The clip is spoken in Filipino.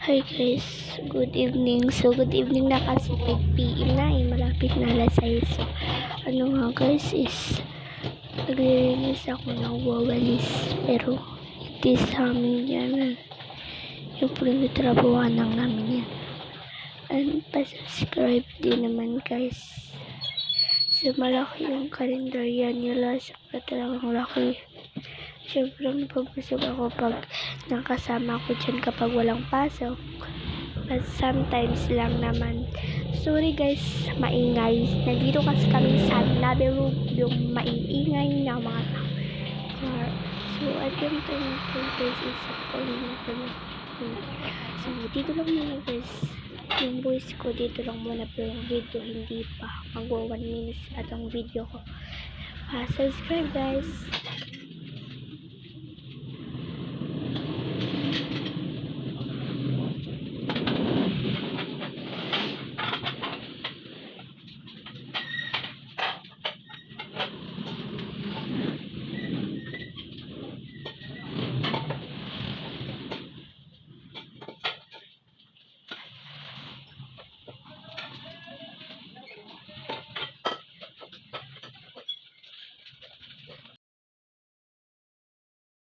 Hi guys, good evening. So good evening na kasi 5 PM na malapit na alas 6. So ano nga guys is naglilinis ako ng wawalis pero hindi sa amin yan. Yung trabahoan lang namin yan. And pa-subscribe din naman guys. So malaki yung kalendarya nila. Siyempre talagang laki. Siyempre napapasok ako pag nakasama ko dyan kapag walang pasok. But sometimes lang naman. Sorry guys, maingay. Nandito kasi kami sa another room. Yung maingay na mga car. So at yung time ko guys is calling na ko na. So dito lang muna guys. Yung voice ko dito lang muna pero yung video hindi pa. Magwa 1 minute at ang video ko. Subscribe guys.